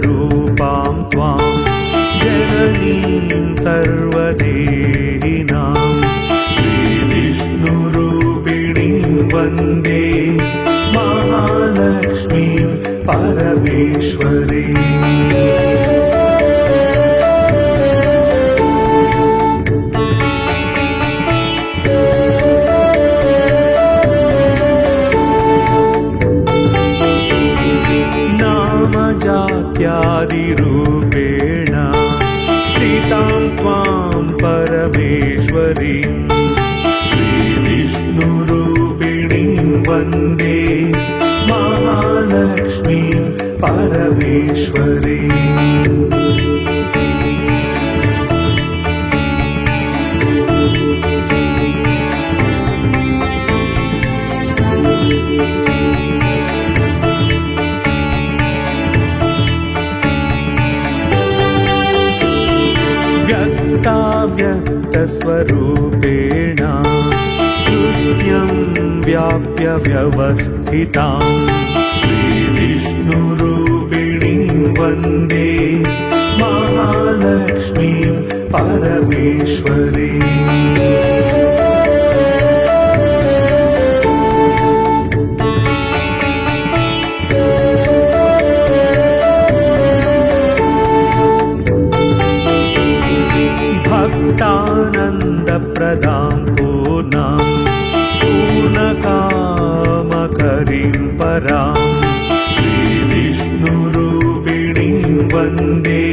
रूपां त्वां जननीं सर्वदेहिनां श्रीविष्णुरूपिणीं वन्दे महालक्ष्मीं परमेश्वरीम्। जात्यादिरूपेण स्थितां त्वां परमेश्वरीं श्रीविष्णुरूपिणीं वन्दे महालक्ष्मीं परमेश्वरीम्। व्यक्तस्वरूपेण तुष्यं व्याप्य व्यवस्थितां श्रीविष्णुरूपिणीं वन्दे महालक्ष्मीं परमेश्वरीम्। भक्तानन्दप्रदां पूर्णां पूर्णकामकरीं परां श्रीविष्णुरूपिणीं वन्दे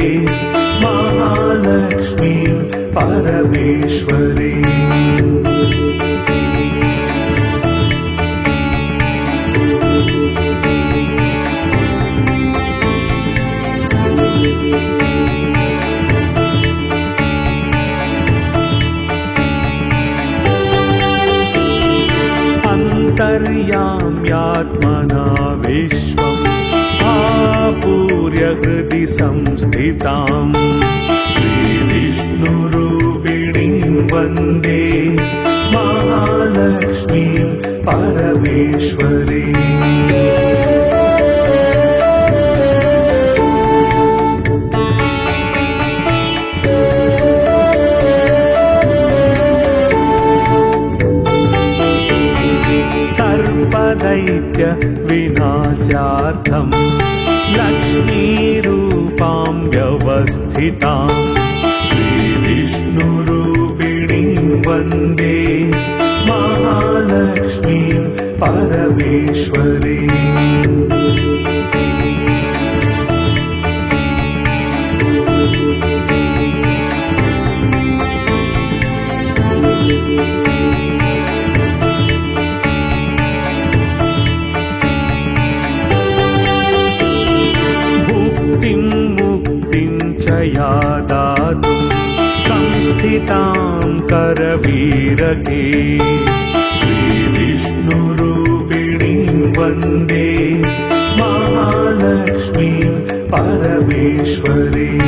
महालक्ष्मीं परमेश्वरीम्। अन्तर्याम्यात्मना विश्वम् आपूर्य हृदि संस्थितां श्रीविष्णुरूपिणीं वन्दे महालक्ष्मीं परमेश्वरीम्। सर्वदैत्य विनाशार्थं लक्ष्मीरूपां व्यवस्थितां श्रीविष्णुरूपिणीं वन्दे महालक्ष्मीं परमेश्वरीम्। मुक्तिं च या दातुं संस्थितां करवीरके श्रीविष्णुरूपिणीं वन्दे महालक्ष्मीं परमेश्वरीम्।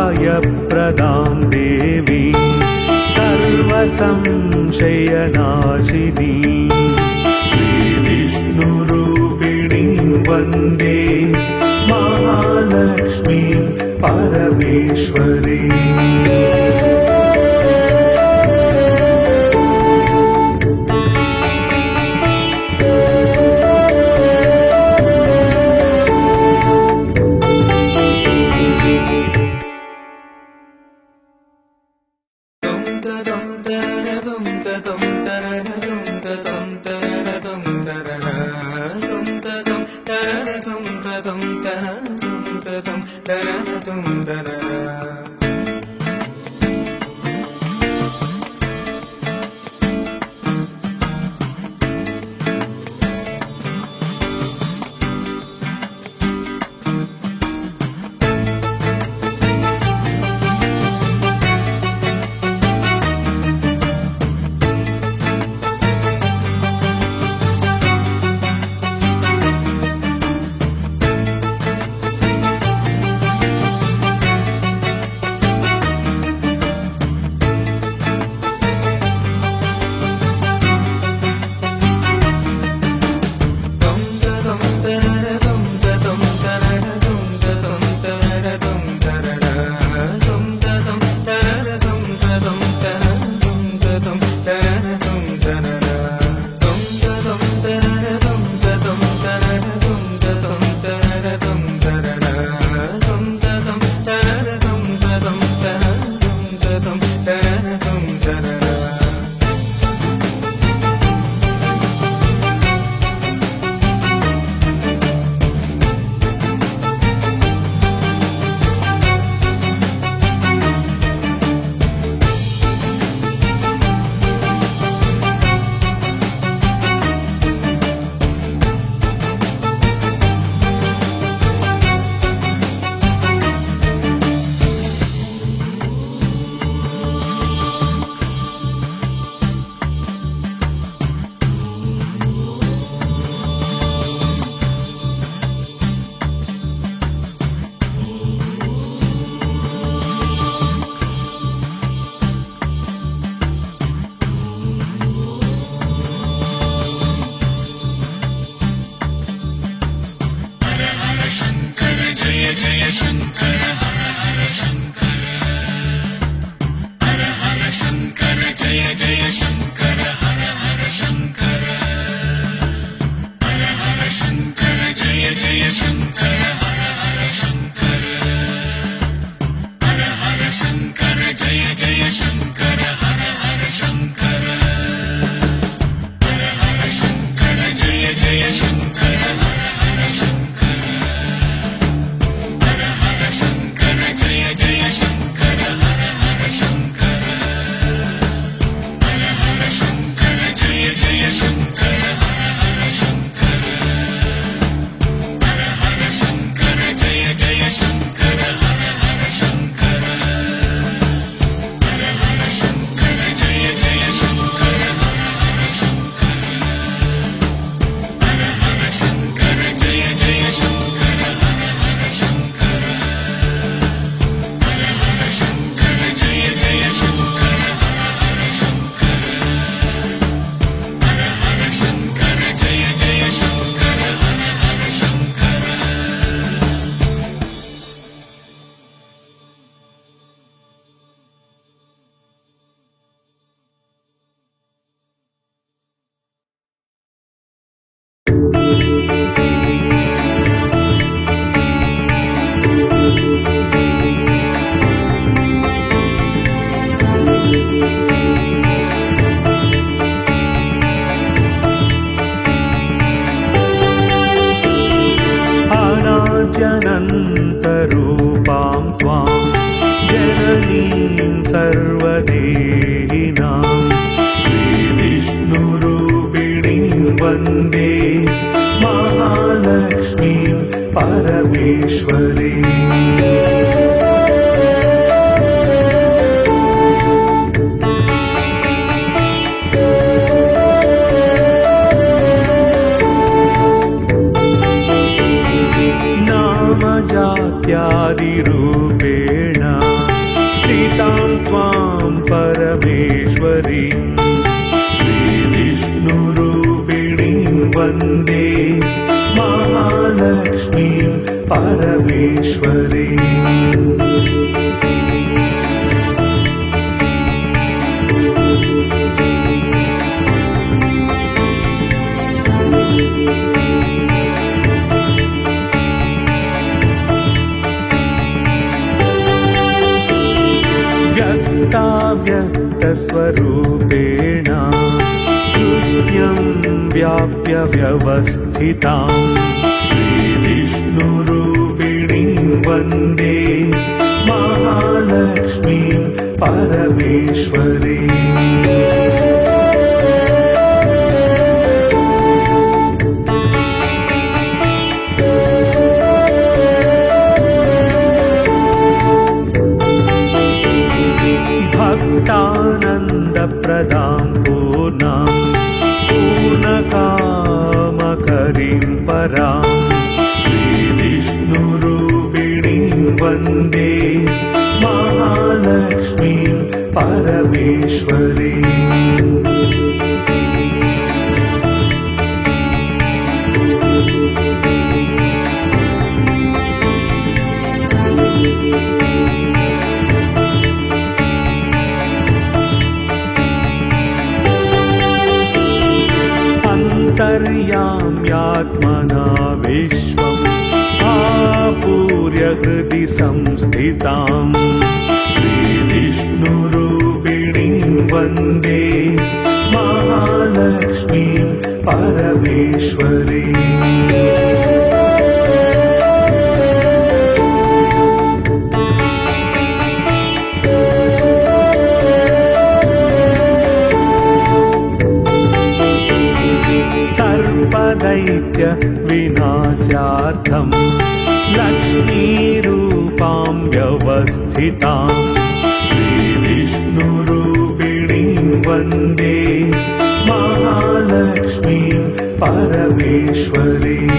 सर्वाभयप्रदां देवीं सर्वसंशयनाशिनीं श्रीविष्णुरूपिणीं वन्दे महालक्ष्मीं परमेश्वरीम्। अनाद्यनन्तरूपां त्वां जननीं सर्वदेहिनां श्रीविष्णुरूपिणीं वन्दे महालक्ष्मीं परमेश्वरीम्। जात्यादिरूपेण स्थितां त्वां परमेश्वरीं श्रीविष्णुरूपिणीं वन्दे महालक्ष्मीं परमेश्वरीम्। व्यक्तस्वरूपेण हृदयं व्याप्य व्यवस्थितां श्रीविष्णुरूपिणीं वन्दे महालक्ष्मीं परमेश्वरीम्। भक्तानन्दप्रदां पूर्णां पूर्णकामकरीं परां श्रीविष्णुरूपिणीं वन्दे महालक्ष्मीं। लक्ष्मीं परमेश्वरीम्। अन्तर्याम्यात्मना विश्वम् आपूर्य हृदि संस्थितां श्रीविष्णुरूपिणीं वन्दे महालक्ष्मीं परमेश्वरीम्। सर्वदैत्य विनाशार्थं लक्ष्मीरूपां व्यवस्थितां श्रीविष्णुरूपिणीं वन्दे महालक्ष्मीं परमेश्वरीम्।